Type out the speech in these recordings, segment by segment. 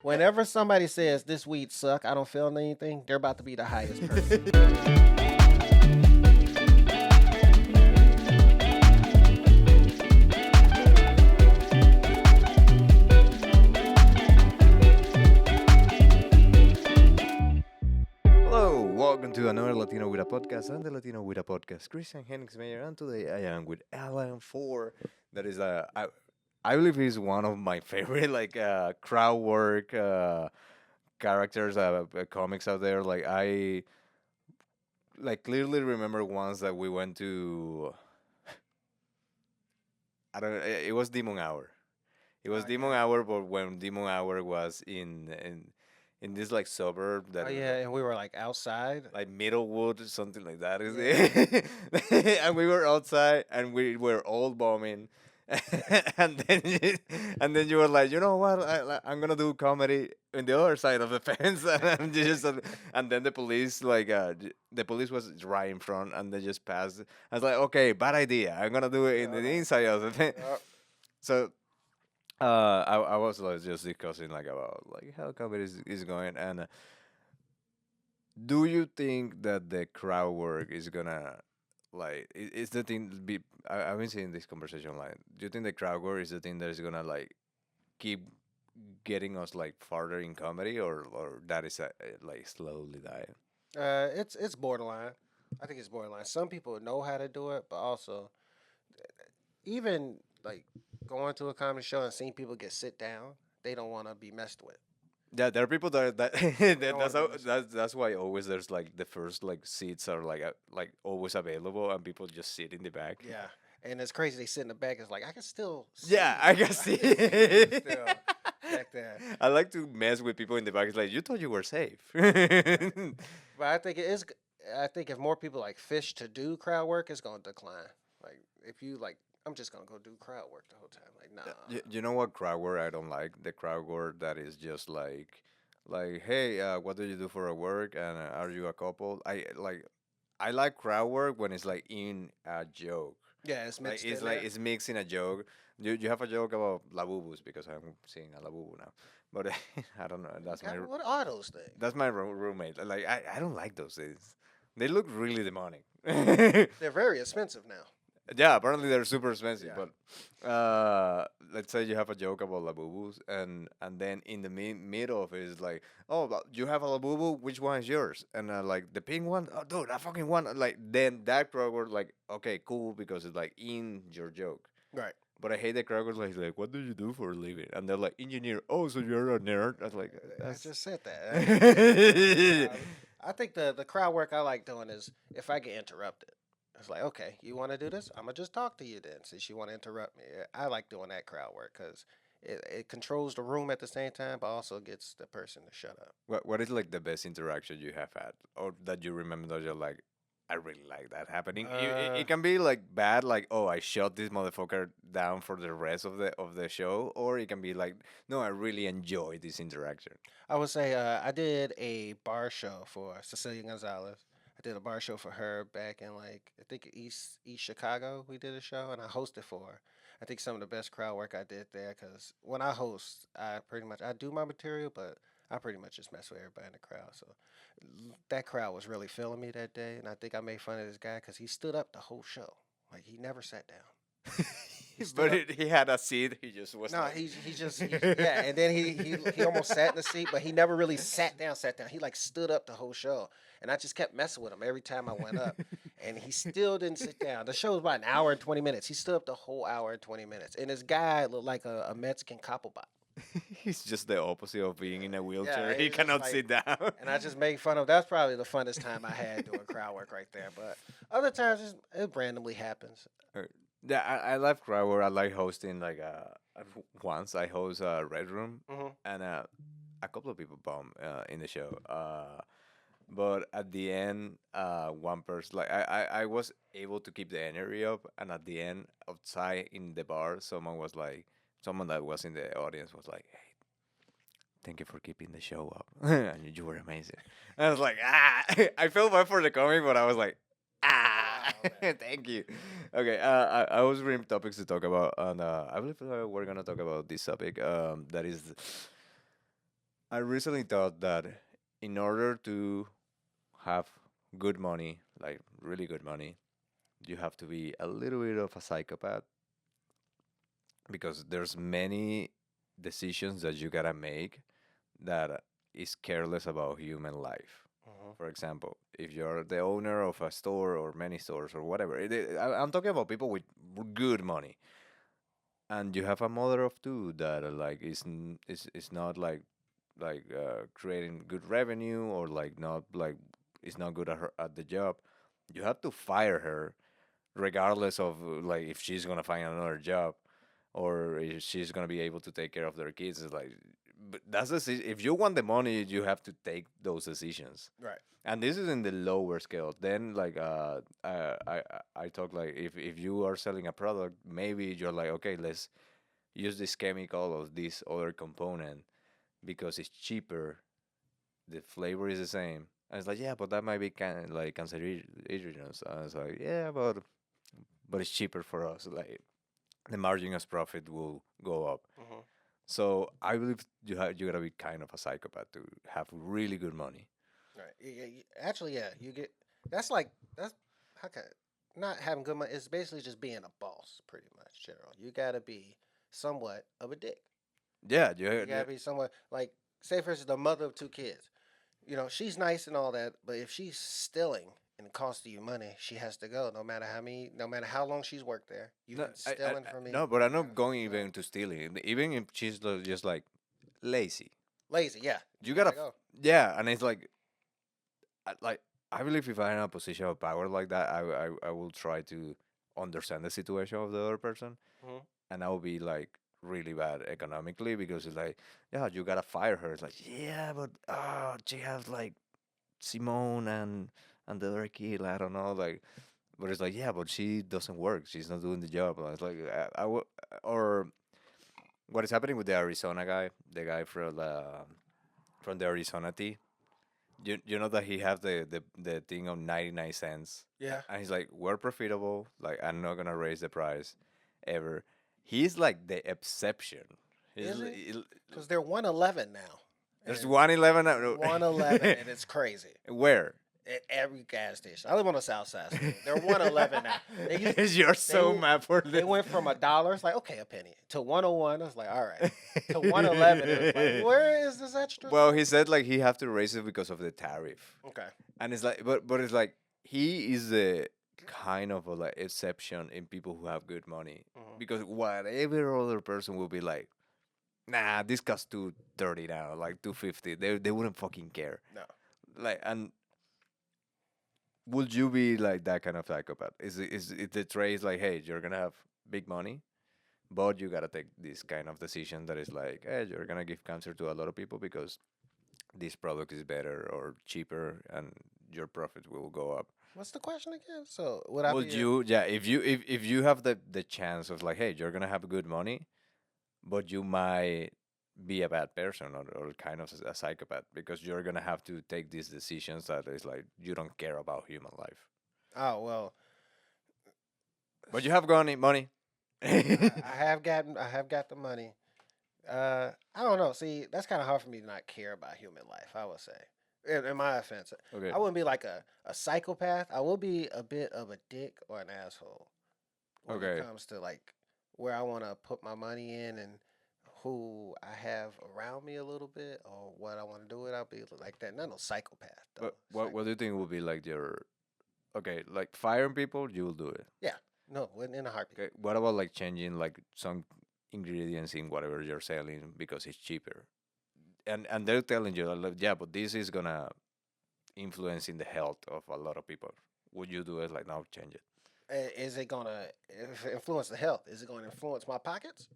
Whenever somebody says this weed suck, I don't feel anything, they're about to be the highest person. Hello, welcome to another Latino with a podcast. I'm the Latino with a podcast, Christian Henix Mayer, and today I am with Alan Four. That is I believe he's one of my favorite crowd work characters, comics out there. I clearly remember once that we went to I don't know, it was Demon Hour. It was Oh Demon yeah. Hour, but when Demon Hour was in this like suburb Oh that yeah, and we were like outside. like Middlewood or something like that. Yeah. And we were outside and we were all bombing. and then you were like, you know what? I'm gonna do comedy in the other side of the fence, and then the police the police was right in front, and they just passed. I was like, okay, bad idea. I'm gonna do it in the Uh, inside of the fence. uh, So I was like just discussing like about like how comedy is going, and do you think that the crowd work is gonna is the thing be I've been seeing this conversation like do you think the crowd work is the thing that is gonna like keep getting us like farther in comedy or that is like slowly dying? it's borderline. I think it's borderline. Some people know how to do it, but also even like going to a comedy show and seeing people get sit down, they don't want to be messed with. Yeah, there are people that They don't want that's to be how messed with. that's why always there's like the first like seats are like always available and people just sit in the back. Yeah, and it's crazy. They sit in the back. It's like I can still see. Yeah, I can I can see. still back there. I like to mess with people in the back. It's like you thought you were safe. But I think it is. I think if more people like fish to do crowd work, it's gonna decline. Like if you like, I'm just gonna go do crowd work the whole time. Like nah. You know what crowd work I don't like? The crowd work that is just hey, what do you do for a work? And are you a couple? I like crowd work when it's like in a joke. Yeah, it's Like mixed in there. it's mixing a joke. You have a joke about labubus because I'm seeing a labubu now, but I don't know. What are those things? That's my roommate. Like I don't like those things. They look really demonic. They're very expensive now. Yeah, apparently they're super expensive. Yeah. But let's say you have a joke about labubus, and then in the middle of it is like, oh, but you have a labubu. Which one is yours? And like the pink one. Oh, dude, I fucking want. Like then that crowd were like, okay, cool, because it's like in your joke. Right. But I hate the crowd was like, what do you do for a living? And they're like, engineer. Oh, so you're a nerd? I was like, I that's. just said that. I think the crowd work I like doing is if I get interrupted. It's like, okay, you want to do this? I'm gonna just talk to you then, since you want to interrupt me. I like doing that crowd work because it controls the room at the same time, but also gets the person to shut up. What is like the best interaction you have had, or that you remember that you're like, I really like that happening. Uh, It can be like bad, like oh, I shut this motherfucker down for the rest of the show, or it can be like, no, I really enjoy this interaction. I would say I did a bar show for Cecilia Gonzalez. I did a bar show for her back in like I think East Chicago. We did a show and I hosted for her. I think some of the best crowd work I did there because when I host, I pretty much I do my material, but I pretty much just mess with everybody in the crowd. So that crowd was really feeling me that day, and I think I made fun of this guy because he stood up the whole show. Like he never sat down. He stood But up. he had a seat. He just was No, like. he just yeah, and then he almost sat in the seat, but he never really sat down. Sat down. He like stood up the whole show, and I just kept messing with him every time I went up, and he still didn't sit down. The show was about an hour and 20 minutes. He stood up the whole hour and 20 minutes, and this guy looked like a Mexican couple. He's just the opposite of being in a Yeah, wheelchair. he He was just cannot like, sit down. and I just made fun of. That's probably the funnest time I had doing crowd work right there. But other times it randomly happens. Uh, Yeah, I love crowd work. I like hosting. Once I host a Red Room, Hmm. and a couple of people bomb in the show. But at the end, one person I was able to keep the energy up, and at the end, outside in the bar, someone that was in the audience was like, "Hey, thank you for keeping the show up, and you were amazing." And I was like, ah, I felt bad for the comic, but I was like, ah, Oh man. thank you. Okay, I was reading topics to talk about, and I believe we're gonna talk about this topic. That is, I recently thought that in order to have good money, like really good money, you have to be a little bit of a psychopath because there's many decisions that you gotta make that is careless about human life. Hmm. For example, if you're the owner of a store or many stores or whatever, I'm talking about people with good money, and you have a mother of two that like is not creating good revenue or like not like is not good at the job. You have to fire her regardless of like if she's gonna find another job or if she's gonna be able to take care of their kids. It's like, but that's the if you want the money, you have to take those decisions. Right. And this is in the lower scale. Then I talk like if you are selling a product, maybe you're like, okay, let's use this chemical or this other component because it's cheaper, the flavor is the same. And it's like, yeah, but that might be like cancerogenic. I was like, yeah, but it's cheaper for us. Like the margin of profit will go up. Hmm. So I believe you gotta be kind of a psychopath to have really good money. Right. Actually, yeah, you get that's how can not having good money. It's basically just being a boss, pretty much. General, you gotta be somewhat of a dick. Yeah, You gotta be somewhat like, say for instance, the mother of two kids. She's nice and all that, but if she's stealing and costing you money, she has to go. No matter how long she's worked there. You've no, been stealing from me. no, but I'm You gotta not going go. even to stealing. Even if she's just like lazy, Lazy, yeah, you you gotta, gotta go. yeah, and it's like like I believe if I'm in a position of power like that, I will try to understand the situation of the other person, Hmm. and I will be like really bad economically because it's like, yeah, you gotta fire her. It's like, yeah, but she has like Simone and the other kid. I don't know, like, but it's like, yeah, but she doesn't work. She's not doing the job. And it's like, or what is happening with the Arizona guy, the guy from the Arizona tea. You know that he has the thing of 99 cents, Yeah, and he's like, we're profitable. Like I'm not gonna raise the price ever. He's like the exception. is it? Because they're 111 now, There's and 111. 111, and it's crazy. Where? At every gas station. I live on the south side, so they're 111 now. They used You're they so mad for they this. went from a dollar, it's like okay, a penny, to 101. I was like, all right, to 111. It was like, where is this extra? Well, he said like he have to raise it because of the tariff, Okay. and it's like, but it's like he is the kind of a like exception in people who have good money Hmm. because whatever other person will be like, nah, this costs 230 now, like 250. They wouldn't fucking care. No. Like, and would you be like that kind of psychopath? Is the trade like, hey, you're gonna have big money, but you gotta take this kind of decision that is like, hey, you're gonna give cancer to a lot of people because this product is better or cheaper, and your profit will go up. What's the question again? So would I Would be? you, yeah, if you have the chance of like, hey, you're gonna have good money, but you might be a bad person or kind of a psychopath because you're gonna have to take these decisions that is like you don't care about human life, Oh well, but you have got money. I have got the money. I don't know. See, that's kind of hard for me to not care about human life. I would say, in my offense, Okay. I wouldn't be like a psychopath. I will be a bit of a dick or an asshole when it Okay. comes to like where I want to put my money in and who I have around me a little bit or what I want to do with. I'll be like that. Not no psychopath though. But what do you think will be like your okay, like firing people, you will do it. Yeah, no, in a heartbeat. Okay. What about like changing like some ingredients in whatever you're selling because it's cheaper? And they're telling you like, yeah, but this is gonna influence in the health of a lot of people. Would you do it like now change it? Is it gonna influence the health? Is it going to influence my pockets?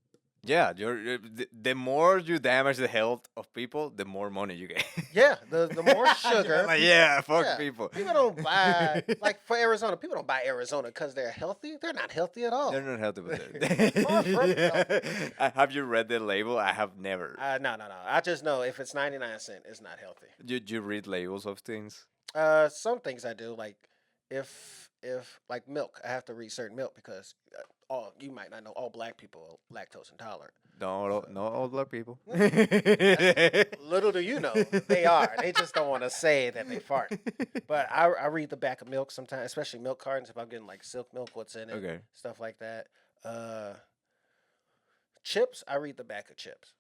Yeah, the more you damage the health of people, the more money you get. Yeah, the more You're sugar. like, yeah, fuck Yeah, people. people don't buy like for Arizona. People don't buy Arizona because they're healthy. They're not healthy at all. They're not healthy, but Far from healthy. have you read the label? I have never. No, no, no. I just know if it's 99 cent, it's not healthy. You read labels of things? Some things I do like if like milk, I have to read certain milk because all you might not know all black people are lactose intolerant. No, So no all black people. that's little do you know they are. They just don't want to say that they fart. But I read the back of milk sometimes, especially milk cartons. If I'm getting like silk milk, what's in it, Okay. stuff like that. Uh, chips, I read the back of chips.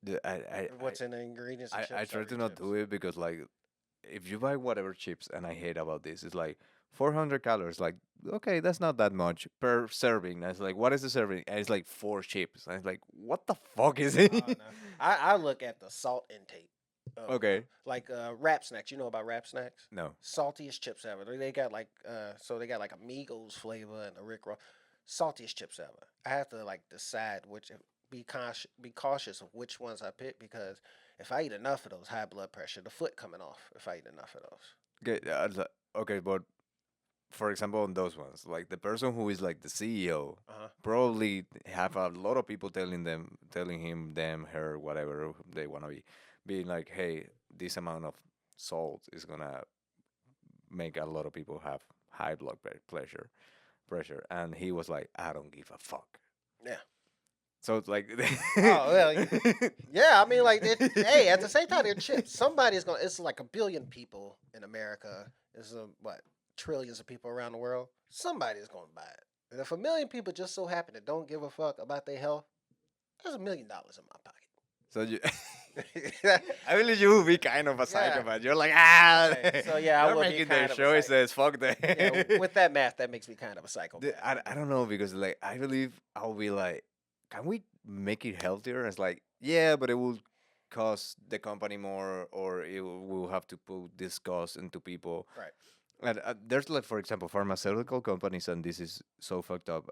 The- I, I, I, What's in the ingredients of I chips, I try to read not chips. do it because like if you buy whatever chips, and I hate about this, it's like 400 calories. Like, okay, that's not that much per serving. And it's like, what is the serving? And it's like four chips. And it's like, what the fuck is it? Oh no, I look at the salt intake of Okay. like wrap snacks. You know about wrap snacks? No. Saltiest chips ever. They got like so they got like a Migos flavor and a Rick Ross. Saltiest chips ever. I have to like decide which be cautious of which ones I pick because if I eat enough of those, high blood pressure, the foot coming off. If I eat enough of those. Okay. Okay, but for example, on those ones, like the person who is like the CEO Uh huh. probably have a lot of people telling him, them, her, whatever they want to be, being like, hey, this amount of salt is gonna make a lot of people have high pressure, and he was like, I don't give a fuck. Yeah. So it's like, Oh well, yeah. I mean, like, hey, at the same time, they're chips. Somebody's gonna. It's like a billion people in America. There's what trillions of people around the world. Somebody's gonna buy it. And if a million people just so happen to don't give a fuck about their health, there's $1 million in my so you, pocket. I believe you will be kind of a Yeah. psychopath. You're like, ah, Okay. So yeah, I they're will be making their kind of a psych. choices. Fuck Yeah. that. With that math, that makes me kind of a psychopath. I don't know because like I believe I'll be like, can we make it healthier? It's like, yeah, but it will cost the company more, or it will have to put this cost into people. Right. And there's like, for example, pharmaceutical companies, and this is so fucked up.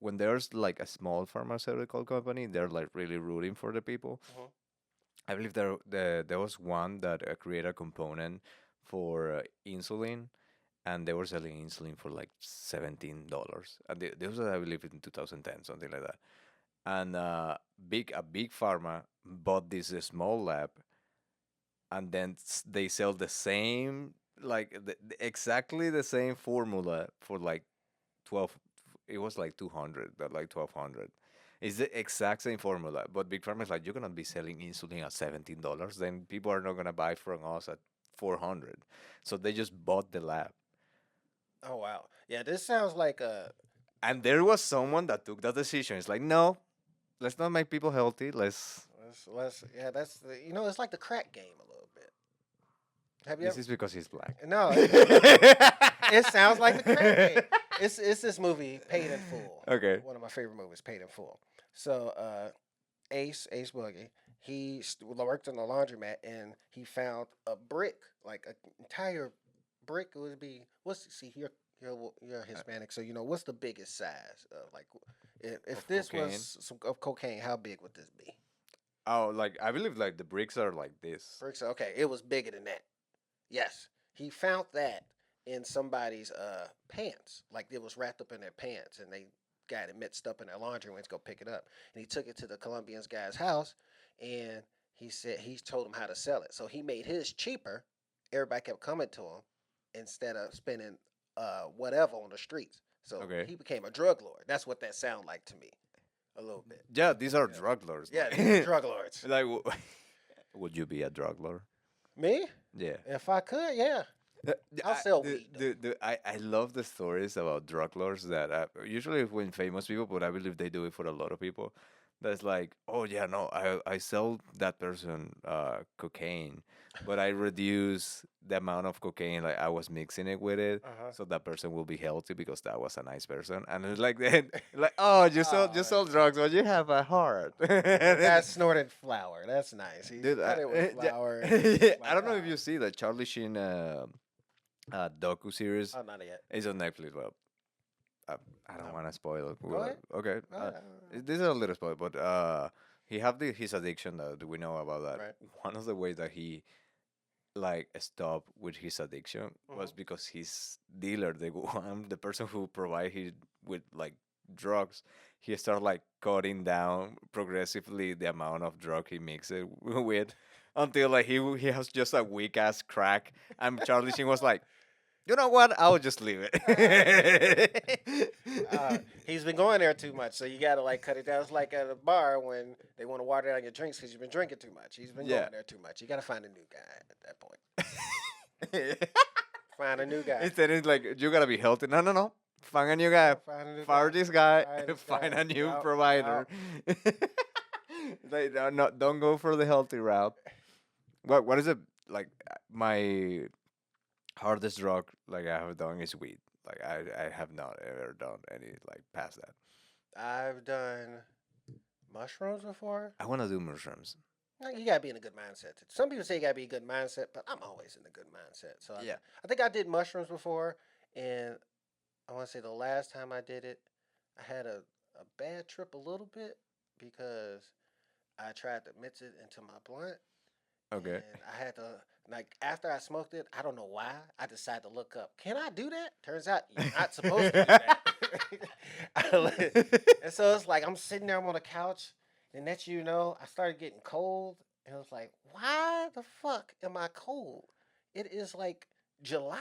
When there's like a small pharmaceutical company, they're like really rooting for the people. Mhm. I believe there was one that created a component for insulin, and they were selling insulin for like $17. And this was, I believe, in 2010, something like that. And a big pharma bought this small lab, and then they sell the same, like exactly the same formula for like 12. It was like 200, but like 1200. It's the exact same formula, but big pharma is like, you're gonna be selling insulin at $17. Then people are not gonna buy from us at 400. So they just bought the lab. Oh wow. Yeah. This sounds like a. And there was someone that took that decision. It's like, no, let's not make people healthy. Let's. Yeah. That's it's like the crack game a little bit. Have you This ever? is because he's black. No. It sounds like the crack game. It's this movie Paid in Full. Okay. One of my favorite movies, Paid in Full. So Ace Boogie, worked in a laundromat and he found a brick, like an entire brick. It would be see you're Hispanic, so what's the biggest size of like if Of this cocaine. was some of cocaine, how big would this be? Oh, like I believe like the bricks are like this. Bricks. Okay, it was bigger than that. Yes, he found that in somebody's pants. Like it was wrapped up in their pants, and they got it mixed up in their laundry. Went to go pick it up, and he took it to the Colombian's guy's house, and he told him how to sell it. So he made his cheaper. Everybody kept coming to him instead of spending whatever on the streets. So Okay. he became a drug lord. That's what that sounded like to me, a little bit. Yeah, these are Yeah, drug lords. yeah, these are Like, drug lords. like would you be a drug lord? Me, Yeah. if I could, yeah, I'll sell weed. I love the stories about drug lords that usually when famous people, but I believe they do it for a lot of people. That's like, oh yeah, no, I sell that person cocaine, but I reduce the amount of cocaine like I was mixing it with it, Uh huh. so that person will be healthy because that was a nice person. And it's like then like, oh, you Oh, sell drugs, but you have a heart. the guy snorted flour. That's nice. He Dude, cut it with flour. And yeah, it's I like, don't know if you see the Charlie Sheen docu series. oh, not yet. It's on Netflix. Well, uh, I don't No. want to spoil it. Go ahead. Okay, Go ahead. this is a little spoil, but he have his addiction that we know about that. Right. One of the ways that he like stopped with his addiction was Mhm. because his dealer, the one, the person who provide him with like drugs, he started like cutting down progressively the amount of drug he mixes with until like he has just a weak ass crack, and Charlie Sheen was like, You know what? I will just leave it. He's been going there too much, so you gotta like cut it down. It's like at a bar when they want to water down your drinks because you've been drinking too much. He's been Yeah. going there too much. You gotta find a new guy at that point. Find a new guy. Instead, it's like you gotta be healthy. No, no, no. Find a new guy. Find a new Fire guy. this guy. Find this Find guy. a new Yup, provider. Like, no, no, don't go for the healthy route. What is it like? My hardest drug like I have done is weed. Like I have not ever done any like past that. I've done mushrooms before. I want to do mushrooms. Now, you gotta be in a good mindset. Some people say you gotta be in a good mindset, but I'm always in a good mindset. So Yeah. I think I did mushrooms before, and I want to say the last time I did it, I had a bad trip a little bit because I tried to mix it into my blunt, Okay. and I had to like after I smoked it, I don't know why I decided to look up. Can I do that? Turns out you're not supposed to do that. And so it's like I'm sitting there, I'm on the couch, and next you know, I started getting cold, and I was like, why the fuck am I cold? It is like July,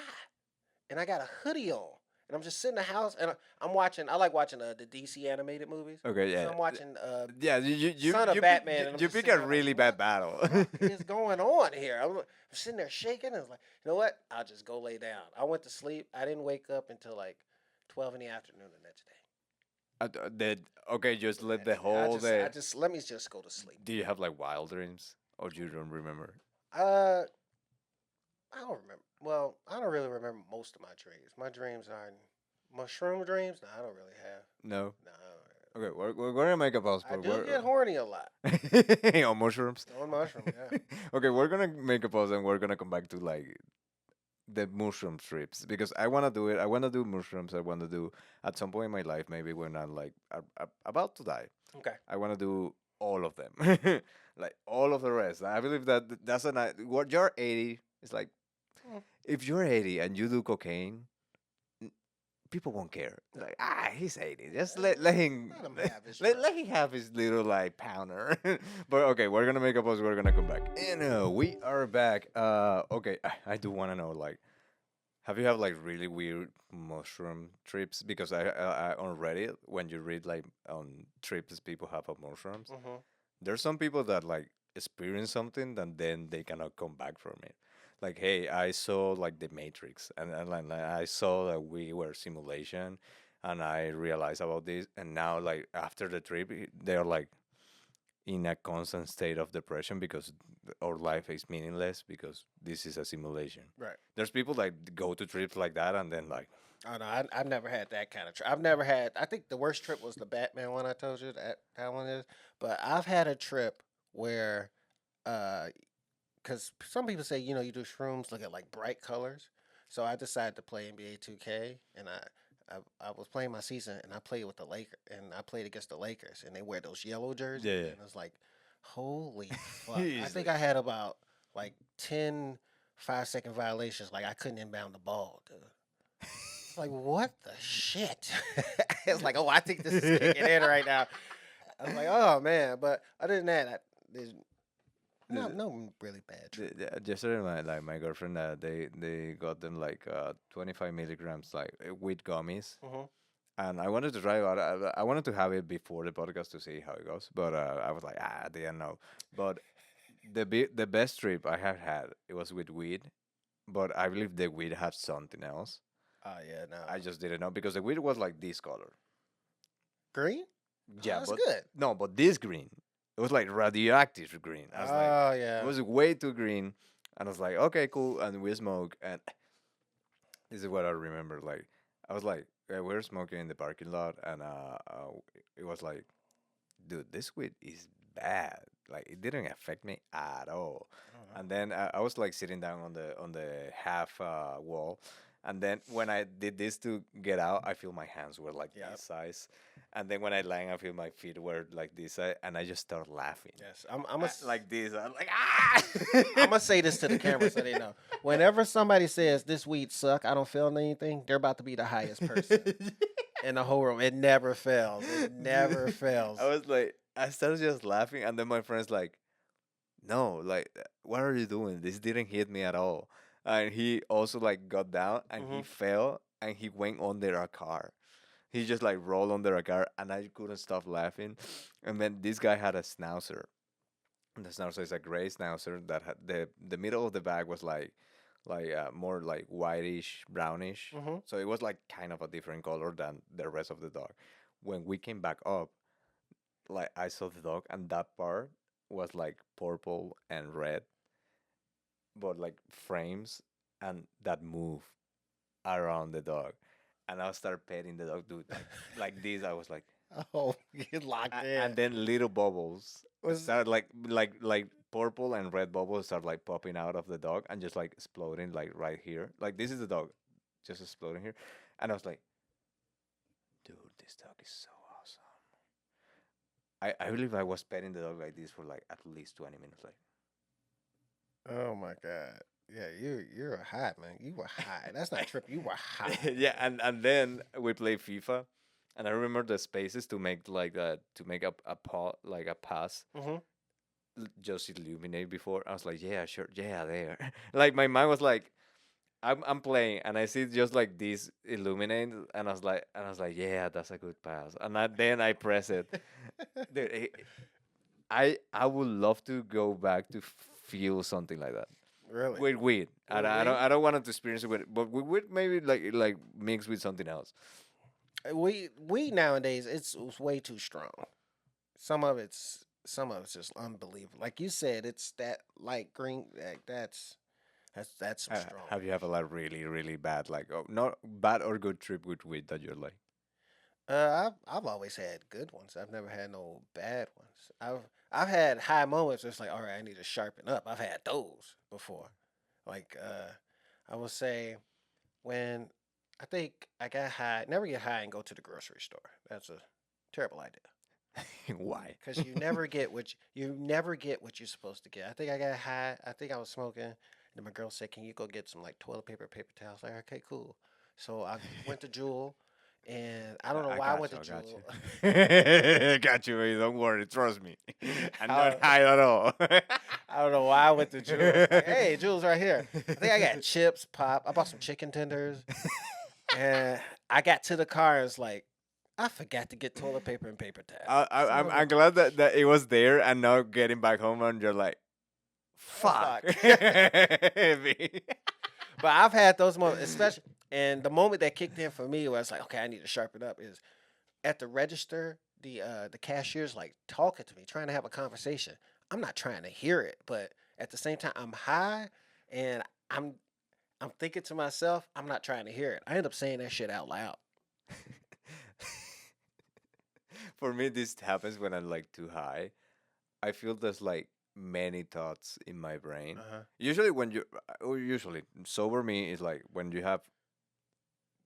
and I got a hoodie on, and I'm just sitting in the house, and I'm watching. I like watching the DC animated movies. Okay. So Yeah. I'm watching Yeah. Son Son of Batman, pick, and I'm you just pick sitting a there like, really what bad battle. the fuck is going on here? I'm sitting there shaking, and I was like, you know what? I'll just go lay down. I went to sleep. I didn't wake up until like 12 in the afternoon the next day. That okay, just The live the next day. whole day. I just let me just go to sleep. Do you have like wild dreams, or you don't remember? Uh, I don't remember. Well, I don't really remember most of my dreams. My dreams are mushroom dreams. No, I don't really have. No. No, I don't really. Okay, we're gonna make a pause, I but do get horny a lot on mushrooms. on mushroom. Yeah. Okay, we're gonna make a pause and we're gonna come back to like the mushroom trips because I wanna do it. I wanna do mushrooms. I wanna do at some point in my life, maybe when I'm like about to die. Okay. I wanna do all of them, like all of the rest. I believe that that's a nice. What you're 80, it's like Mm. if you're 80 and you do cocaine, people won't care. No. Like, he's 80. Just let Let him him have his let him have his little like pounder. But okay, we're gonna make a pause. We're gonna come back. And we are back. Okay, I do want to know like, have you have like really weird mushroom trips? Because I on Reddit when you read like on trips people have of mushrooms, Mm-hmm. there's some people that like experience something and then they cannot come back from it. Like, hey, I saw like the Matrix, and like, I saw that we were simulation, and I realized about this, and now like after the trip, they're like in a constant state of depression because our life is meaningless because this is a simulation. Right. There's people like go to trips like that and then like, Oh no, I've never had that kind of trip. I've never had. I think the worst trip was the Batman one I told you that one is. But I've had a trip where, because some people say you do shrooms look at like bright colors. So I decided to play NBA 2K, and I was playing my season, and I played with the Lakers, and I played against the Lakers, and they wear those yellow jerseys, yeah, and it's like, holy fuck! I he's think like, I had about like 10 5-second violations. Like I couldn't inbound the ball, dude. Like what the shit? It's like, oh, I think this is kicking in right now. I was like, oh man, but other than that, there's no really bad trip. yesterday my girlfriend they got them like 25 milligrams like with gummies. Hmm. And I wanted to try it out. I wanted to have it before the podcast to see how it goes, but I was like, I didn't know. But the best trip I have had it was with weed, but I believe the weed had something else. Oh yeah, no. I just didn't know because the weed was like this color. Green? Oh, Yeah, that's but good. no, but this green, it was like radioactive green. I was like, Oh it yeah. was way too green, and I was like, okay, cool, and we smoke, and this is what I remember. Like, I was like, we were smoking in the parking lot, and it was like, dude, this weed is bad. Like, it didn't affect me at all. Oh, And then I was like sitting down on the half wall, and then when I did this to get out, I feel my hands were like yeah. this size, and then when I land, I feel my feet were like this size, and I just started laughing. Yes. I'm a, Like this. I'm like, ah. I'm gonna say this to the camera so they know. Whenever somebody says this weed suck, I don't feel anything. They're about to be the highest person in the whole room. It never fails. It never fails. I was like, I started just laughing, and then my friend's like, "No, like, what are you doing? This didn't hit me at all." and he also like got down and he Mhm. fell and he went under a car. He just like rolled under a car, and I couldn't stop laughing. And then this guy had a schnauzer. And the schnauzer is a gray schnauzer that had the middle of the bag was like more like whitish brownish. Mhm. So it was like kind of a different color than the rest of the dog. When we came back up, like I saw the dog, and that part was like purple and red, but like frames, and that move around the dog. And I started petting the dog, dude, like this. I was like, Oh, you locked and in. then little bubbles Was started like purple and red bubbles start like popping out of the dog and just like exploding like right here. Like this is the dog, just exploding here. And I was like, dude, this dog is so awesome. I believe I was petting the dog like this for like at least 20 minutes. Like, oh my god. Yeah, you're a high man. You were high. That's not trip. You were high. yeah, and then we play FIFA, and I remember the spaces to make like to make a like a pass Mhm. just illuminate before. I was like, yeah, sure, yeah, there. Like my mind was like, I'm playing and I see just like this illuminate, and I was like, yeah, that's a good pass. And then I press it. Dude, I would love to go back to feel something like that Really? with weed. With I weed? don't want to experience it with, but with weed maybe like mixed with something else. We nowadays it's way too strong. Some of it's just unbelievable. Like you said, it's that light green. Like that's some strong Have you have a weed. lot really bad like, oh, not bad or good trip with weed that you're like? I've always had good ones. I've never had no bad ones. I've had high moments. It's like, all right, I need to sharpen up. I've had those before. Like I would say when I think I got high. Never get high and go to the grocery store. That's a terrible idea. Why? Because you never get what you're supposed to get. I think I got high. I think I was smoking, and then my girl said, "Can you go get some like toilet paper, paper towels?" Like, okay, cool. So I went to Jewel, and I don't know I why I got went you. to I got Jewel. you. Got you. Hey, don't worry. Trust me. I'm not I, high at all. I don't know why I went to Jewel. It's like, hey, Jewel's right here. I think I got chips, pop. I bought some chicken tenders, and I got to the car. And it's like I forgot to get toilet paper and paper towels. Son of a I'm glad bitch. that it was there, and now getting back home and you're like, Oh fuck. fuck. But I've had those moments, especially, and the moment that kicked in for me was like, okay, I need to sharpen up. Is at the register, the cashier's like talking to me, trying to have a conversation. I'm not trying to hear it, but at the same time, I'm high, and I'm I'm thinking to myself, I'm not trying to hear it. I end up saying that shit out loud. For me, this happens when I'm like too high. I feel there's like many thoughts in my brain. Uh huh. Usually, when you, or usually sober me is like when you have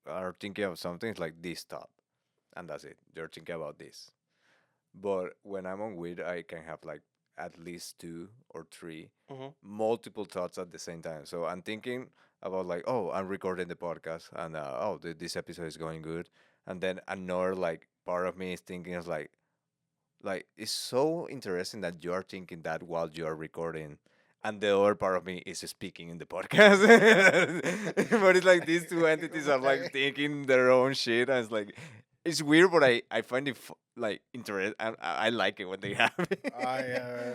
are thinking of something, it's like this thought, and that's it. You're thinking about this. But when I'm on weed, I can have like at least two or three Mhm. multiple thoughts at the same time. So I'm thinking about like, oh, I'm recording the podcast, and oh, this episode is going good, and then another like part of me is thinking is like it's so interesting that you are thinking that while you are recording, and the other part of me is speaking in the podcast. But it's like these two entities are like Right. thinking their own shit, and it's like it's weird, but I find it like interest. I like it when they happen. I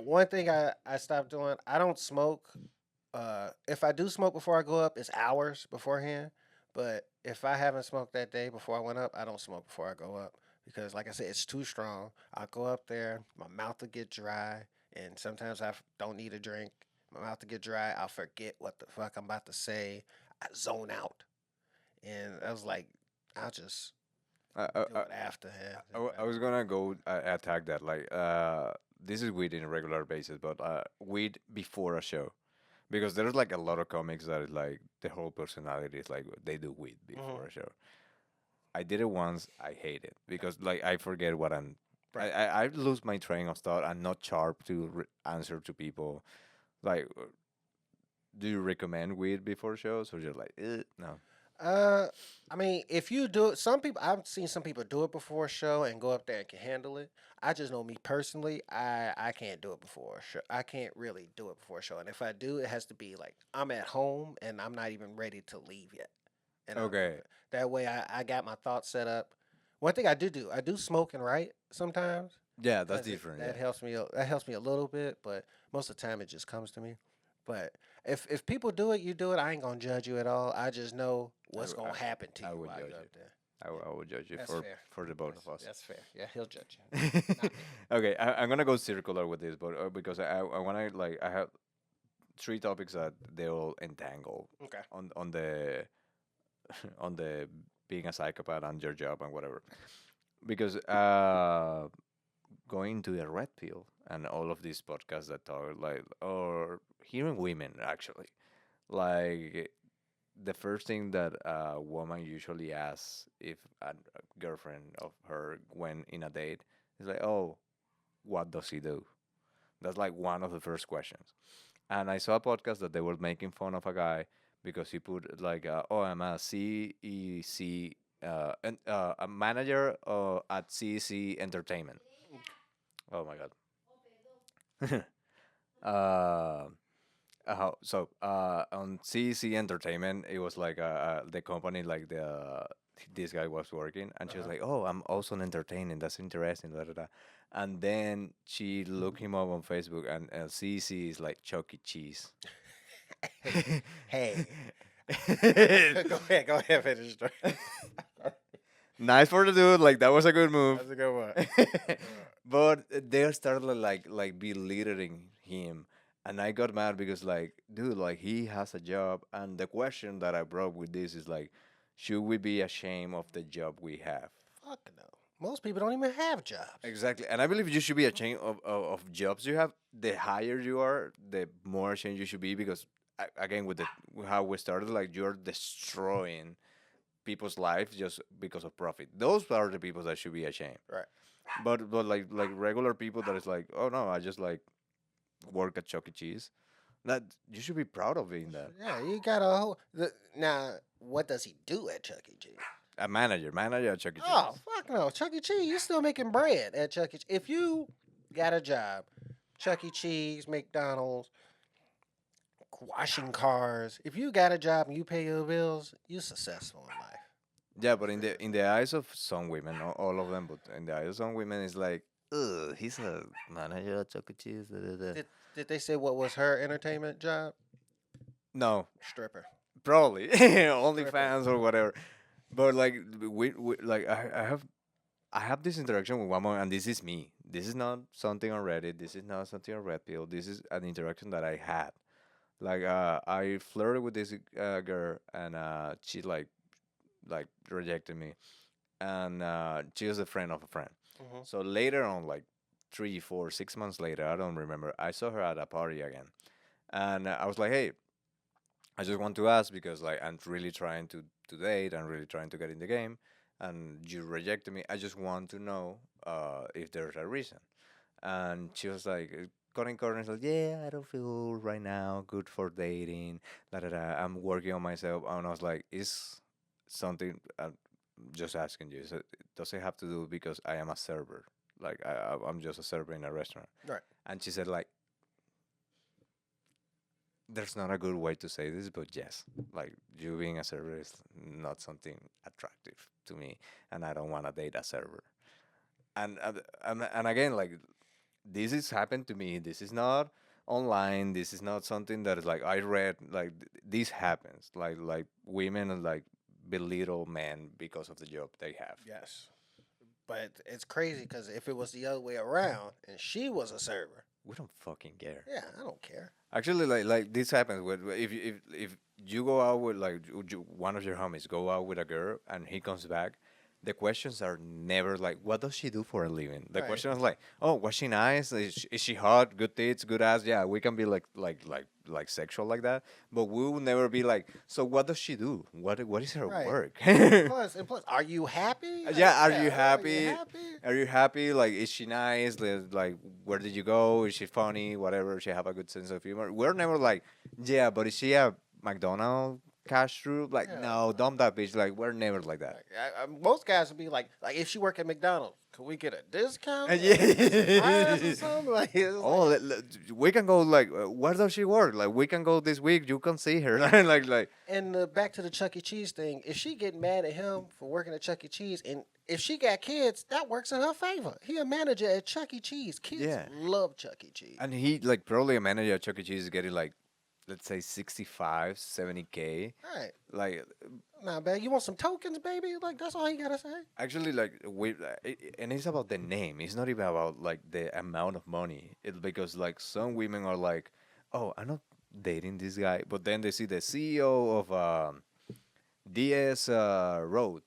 one thing I stopped doing. I don't smoke. If I do smoke before I go up, it's hours beforehand. But if I haven't smoked that day before I went up, I don't smoke before I go up because, like I said, it's too strong. I'll go up there, my mouth will get dry, and sometimes don't need a drink. My mouth will get dry. I'll forget what the fuck I'm about to say. I zone out, and I was like, I'll just I, I, do I, it after. Yeah, I was gonna go attack that. Like, this is weed in a regular basis, but weed before a show, because there's like a lot of comics that is like the whole personality is like they do weed hmm before a show. I did it once. I hate it because like I forget what I'm. right. I lose my train of thought. I'm not sharp to answer to people. Like, do you recommend weed before shows or just like no? Uh, I mean, if you do it, some people I've seen some people do it before a show and go up there and can handle it. I just know me personally, I can't do it before a show. I can't really do it before a show, and if I do, it has to be like I'm at home and I'm not even ready to leave yet, and I'll do Okay. it. That way, I got my thoughts set up. One thing I do, I do smoke and write sometimes Yeah, that's because different. that Yeah. helps me. That helps me a little bit, but most of the time it just comes to me. But if people do it, you do it. I ain't gonna judge you at all. I just know I, what's w- gonna happen to I you would while you judge you. up there. Yeah, I would judge you that's fair. for the both of us. That's fair. Yeah, he'll judge you, not me. Okay, I'm gonna go circular with this, but because I wanna like I have three topics that they all entangle Okay. on the on the being a psychopath and your job and whatever. Because going to the red pill and all of these podcasts that talk like or hearing women actually like the first thing that a woman usually asks if a girlfriend of her went in a date is like, "Oh, what does he do?" That's like one of the first questions. And I saw a podcast that they were making fun of a guy because he put like, "Oh, I'm a CEC, a manager at CEC Entertainment." Oh my god. uh, on CEC Entertainment, it was like the company like this guy was working, and Uh she was huh. like, "Oh, I'm also an entertaining. That's interesting." Da, da, da. And then she looked him up on Facebook, and CEC is like Chuck E. Cheese. Hey, go ahead. Go ahead. Finish the story. Nice for the dude. Like that was a good move. That's a good one. But they started like belittling him, and I got mad because like, dude, like he has a job, and the question that I brought with this is like, should we be ashamed of the job we have? Fuck no. Most people don't even have jobs. Exactly, and I believe you should be ashamed of jobs you have. The higher you are, the more ashamed you should be because again, with the how we started, like you're destroying people's lives just because of profit. Those are the people that should be ashamed. Right. But like regular people that is like, oh no, I just like work at Chuck E. Cheese. That you should be proud of being that. Yeah, you got a whole. Now, what does he do at Chuck E. Cheese? A manager at Chuck E. Oh, Cheese. fuck no. Chuck E. Cheese, you still making bread at Chuck E. Cheese. If you got a job, Chuck E. Cheese, McDonald's, washing cars, if you got a job and you pay your bills, you successful in life. Yeah, That's but fair. in the eyes of some women, not all of them, but in the eyes of some women, it's like, ugh, he's a manager at Chuck E. Cheese. Da, da, da." Did they say what was her entertainment job? No, Stripper. probably only Stripper. fans or whatever. But like we like I have this interaction with one woman, and this is me. This is not something on Reddit. This is not something on Red Pill. This is an interaction that I had. Like I flirted with this girl, and she like rejected me, and she was a friend of a friend. Hmm. So later on, like 3, 4, 6 months later, I don't remember. I saw her at a party again, and I was like, "Hey, I just want to ask because like I'm really trying to date. I'm really trying to get in the game, and you rejected me. I just want to know if there's a reason." And she was like, cutting corners, like, "Yeah, I don't feel right now good for dating. Da, da, da. I'm working on myself." And I was like, "Is something?" Just asking you. So does it have to do because I am a server? Like I'm just a server in a restaurant. Right. And she said like, there's not a good way to say this, but yes, like you being a server is not something attractive to me, and I don't want to date a server. And again, like this has happened to me. This is not online. This is not something that is like I read. Like this happens. Like women like belittle men because of the job they have. Yes. But it's crazy because if it was the other way around and she was a server, We don't fucking care. yeah, I don't care. Actually, like this happens with if you go out with like one of your homies go out with a girl and he comes back, the questions are never like, "What does she do for a living?" The Right. question is like, "Oh, was she nice? Is she hot? Good tits, good ass?" Yeah, we can be like sexual like that, but we will never be like, "So what does she do? What is her Right. work?" And plus, are you happy? Yeah, are you Yeah. Are you happy? happy? Are you happy? Like, is she nice? Like, where did you go? Is she funny? Whatever. She have a good sense of humor. We're never like, yeah, but is she a McDonald cash through. Like, Hell no, no. dump that bitch. Like, we're never like that. Most guys would be like, if she work at McDonald's, can we get a discount? And Get some fries or yeah. something? Like, it's Oh, like, we can go. Like, where does she work? Like, we can go this week. You can see her. Like, and back to the Chuck E. Cheese thing. If she getting mad at him for working at Chuck E. Cheese, and if she got kids, that works in her favor. He a manager at Chuck E. Cheese. Kids yeah. love Chuck E. Cheese. And he like probably a manager at Chuck E. Cheese is getting like, let's say 65, 70K. All right. Like, Nah, man, you want some tokens, baby? Like, that's all you gotta say. actually, like and it's about the name. It's not even about like the amount of money. It's because like some women are like, oh, I'm not dating this guy, but then they see the CEO of DS Road,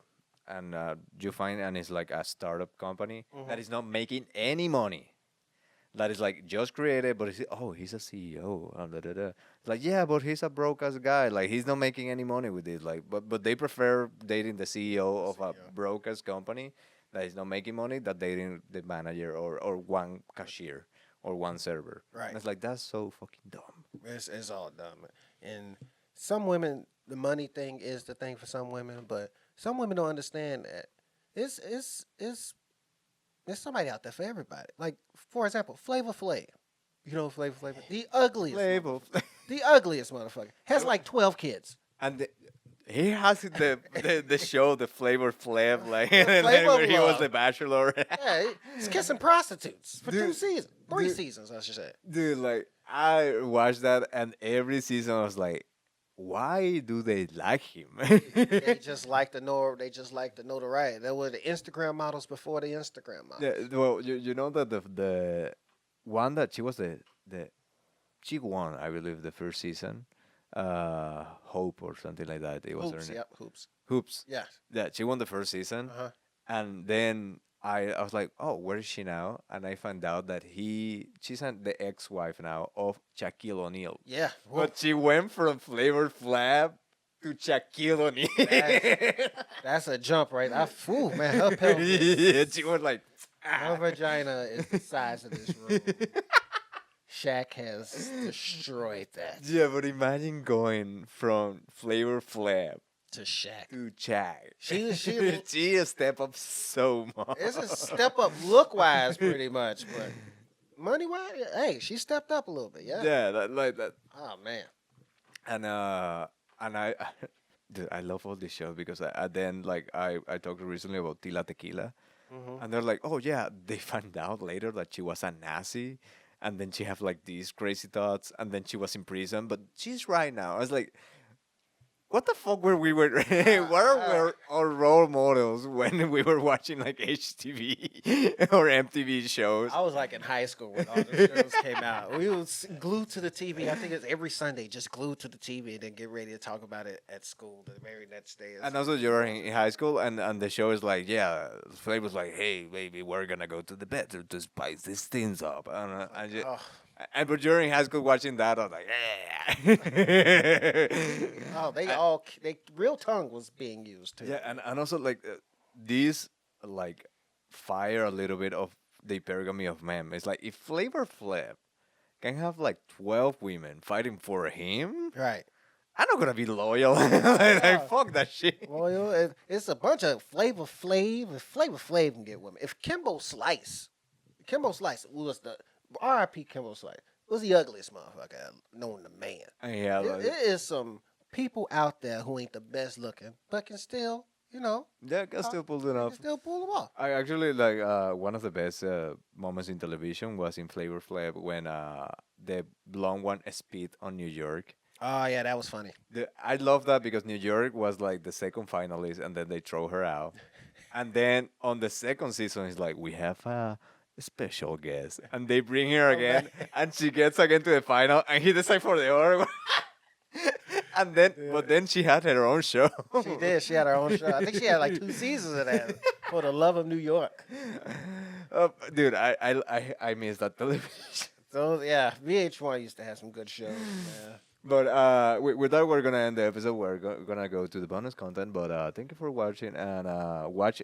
and you find and it's like a startup company that is not making any money. That is like just created, but he's a CEO. Da, da, da. It's like, yeah, but he's a broke ass guy. Like he's not making any money with it. Like, but they prefer dating the CEO of a CEO. broke ass company that is not making money than dating the manager or one cashier or one server. Right. And it's like that's so fucking dumb. It's all dumb. And some women, the money thing is the thing for some women, but some women don't understand that it's there's somebody out there for everybody. Like for example, Flavor Flav. You know Flavor Flav, Label. the ugliest motherfucker has like 12 kids. And he has the show, the Flavor Flav, like Flavor where he was Flav. the bachelor. Yeah, he's kissing prostitutes for Dude, 2 seasons, 3 dude. seasons, I should say. Dude, like I watched that, and every season I was like, why do they like him? They just like the know. They just like the notoriety. They were the Instagram models before the Instagram models. Yeah, well, you know that the one that she was the she won, I believe, the first season, Hope or something like that. It was her Hoops, name. yep, hoops. Hoops. Yes. Yeah, she won the first season, Uh huh. and then I was like, oh, where is she now? And I found out that she's the ex-wife now of Shaquille O'Neal. Yeah. But she went from Flavor Flab to Shaquille O'Neal. That's a jump, right? Whew, man, her pelvis, Yeah, she was like, her vagina is the size of this room. Shaq has destroyed that yeah, but imagine going from Flavor Flab to Shaq. to Shaq. She She a step up so much. it's a step up look wise, pretty much, but money wise, hey, she stepped up a little bit. Yeah. Yeah, like that. Oh man. And I, dude, I love all these shows because then like I talked recently about Tila Tequila, Hmm. and they're like, oh yeah, they found out later that she was a Nazi, and then she have like these crazy thoughts, and then she was in prison, but she's right now. I was like, what the fuck were we were? What are our role models when we were watching like HTV or MTV shows? I was like in high school when all the shows came out. We was glued to the TV. I think it's every Sunday, just glued to the TV, and then get ready to talk about it at school the very next day. And also, you're in high school, and the show is like, yeah, Flavor was like, hey, baby, we're gonna go to the bedroom to spice these things up. Oh, But you're in high school watching that, I was like, yeah. oh, they real tongue was being used too. Yeah, and also like these like fire a little bit of the hypergamy of men. It's like if Flavor Flip can have like 12 women fighting for him, Right. I'm not gonna be loyal. Like fuck that shit. Well, it's a bunch of Flavor Flav. If Flavor Flav can get women, if Kimbo Slice was the R.I.P. Kimbo Slice was the ugliest motherfucker known to man. Yeah, like, It is some people out there who ain't the best looking, but can still, yeah, I can still pull it can off. still pull them off. I actually like one of the best moments in television was in Flavor Flav when the blonde one spit on New York. Oh yeah, that was funny. I love that because New York was like the second finalist, and then they throw her out. And then on the second season, it's like we have a special guest, and they bring her again, and she gets again to the final, and he decides for the other one. And then, but then she had her own show. She did. She had her own show. I think she had like 2 seasons of that for the love of New York. Dude, I miss that television. So yeah, VH1 used to have some good shows. Man. But with that, we're gonna end the episode. We're gonna go to the bonus content. But thank you for watching, and watch.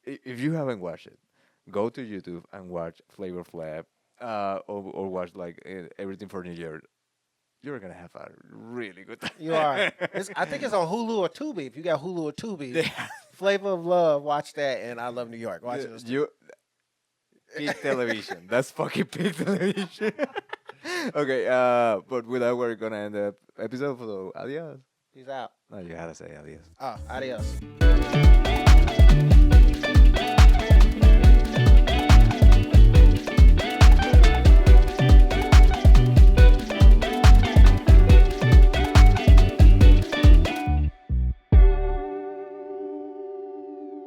If you haven't watched it, go to YouTube and watch Flavor Flap, or watch like everything for New Year. you're gonna have a really good You are. time. I think it's on Hulu or Tubi. If you got Hulu or Tubi, Yeah. Flavor of Love, watch that, and I Love New York. Watch those two. You peak television. That's fucking peak television. Okay, but with that, we're gonna end the episode. So, adios. Peace out. No, you gotta say adios. Oh, adios.